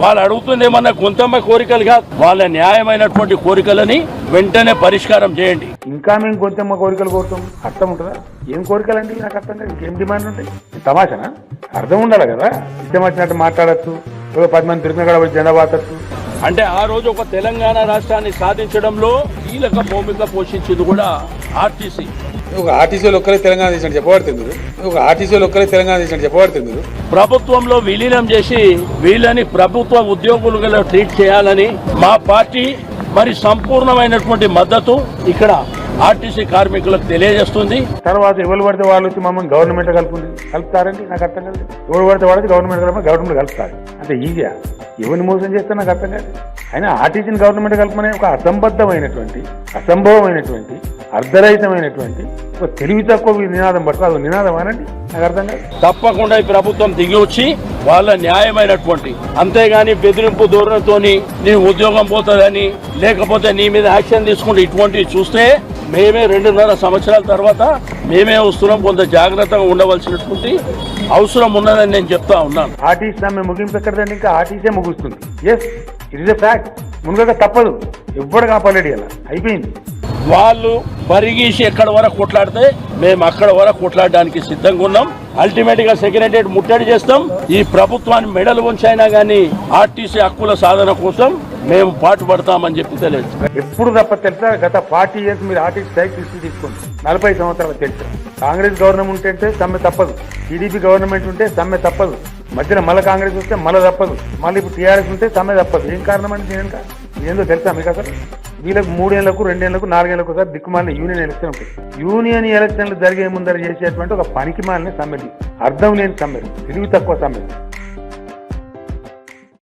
వాళ్ళు అడుగుతుంది ఏమన్నా కొంతమ్మ కోరికలు కాదు, వాళ్ళ న్యాయమైనటువంటి కోరికలని వెంటనే పరిష్కారం చేయండి. ఇంకా మేము కొంతమ్మ కోరికలు కోరుతాం, అర్థం ఉంటుందా? ఏం కోరికలండి నాకు అర్థం కాదు. ఇంకేం డిమాండ్ ఉంటాయి? తమాషనా? అర్థం ఉండాలి కదా. ఇష్టం వచ్చినట్టు మాట్లాడచ్చు, 10 మంది తిరుగుతున్న కూడా జెండా పాతచ్చు. అంటే ఆ రోజు ఒక తెలంగాణ రాష్ట్రాన్ని సాధించడంలో కీలక భూమిక పోషించింది కూడా ఆర్టీసీ. ఒక ఆర్టీసీలో ఒక్కరే తెలంగాణ చేసినట్టు చెప్పబడుతుంది. ఒక ఆర్టీసీలో ఒక్కరే తెలంగాణ చేసినట్టు చెప్పబడుతుంది. ప్రభుత్వంలో విలీనం చేసి వీళ్ళని ప్రభుత్వ ఉద్యోగులుగా ట్రీట్ చేయాలని మా పార్టీ మరి సంపూర్ణమైనటువంటి మద్దతు ఇక్కడ ఆర్టీసీ కార్మికులకు తెలియజేస్తుంది. తర్వాత ఎవరు పడితే వాళ్ళు వచ్చి మమ్మల్ని గవర్నమెంట్ కలుపుతారండి, నాకు అర్థం కాదు. ఎవరు పడితే వాళ్ళకి గవర్నమెంట్ కలుపుతారు అంటే ఈజీగా ఎవరిని మోసం చేస్తే నాకు అర్థం కాదు. అయినా ఆర్టీసీని గవర్నమెంట్ కలుపుమనే ఒక అసంబద్ధమైనటువంటి, అసంభవమైనటువంటి, అర్ధరహితమైనటువంటి ఒక తెలివి తక్కువ నినాదం పట్టుకో. అది నినాదం అనండి, నాకు అర్థం కాదు. తప్పకుండా ఈ ప్రభుత్వం దిగి వచ్చి వాళ్ళ న్యాయమైనటువంటి, అంతేగాని బెదిరింపు ధోరణితోని నీ ఉద్యోగం పోతుందని లేకపోతే నీ మీద యాక్షన్ తీసుకుంటే ఇటువంటివి చూస్తే మేమే 2.5 సంవత్సరాల తర్వాత మేమే వస్తున్నాం. కొంత జాగ్రత్తగా ఉండవలసినటువంటి అవసరం ఉన్నదని నేను చెప్తా ఉన్నాను. ఆర్టీసీ సమ్మె ముగింపు ఎక్కడదండి, ఇంకా ఆర్టీసీ ముగుస్తుంది. Yes, it is a fact. మునుగక తప్పదు, ఎవ్వడు కాపాడేది అలా అయిపోయింది. వాళ్ళు పరిగీసి ఎక్కడ వరకు కొట్లాడితే మేము అక్కడ వరకు కొట్లాడడానికి సిద్ధంగా ఉన్నాం. అల్టిమేట్ గా సెక్రటరియట్ ముట్టడి చేస్తాం. ఈ ప్రభుత్వాన్ని మెడలు ఉంచైనా గానీ ఆర్టీసీ హక్కుల సాధన కోసం మేము పాటుపడతామని చెప్పి తెలియదు. ఎప్పుడు తప్ప తెలుసా, గత 40 years మీరు ఆర్టీసీ స్ట్రైక్ తీసుకోండి. 40 సంవత్సరాలు తెలుసు. కాంగ్రెస్ గవర్నమెంట్ ఉంటే సమ్మె తప్పదు, టీడీపీ గవర్నమెంట్ ఉంటే సమ్మె తప్పదు, మధ్యలో మళ్ళీ కాంగ్రెస్ వస్తే మళ్ళీ తప్పదు, మళ్ళీ ఇప్పుడు టీఆర్ఎస్ ఉంటే సమ్మె తప్పదు. ఏం కారణం అంటే ఏందో తెలుసా మీకు? అసలు వీళ్ళకి 3 ఏళ్లకు 2 ఏళ్లకు 4 ఏళ్లకు ఒకసారి దిక్కుమాలిన యూనియన్ ఎలక్షన్ ఉంటుంది. యూనియన్ ఎలక్షన్లు జరిగే ముందర చేసేటువంటి ఒక పనికి మాలిన సమ్మెలు, అర్థం లేని సమ్మెలు, తెలివి తక్కువ సమ్మెలు.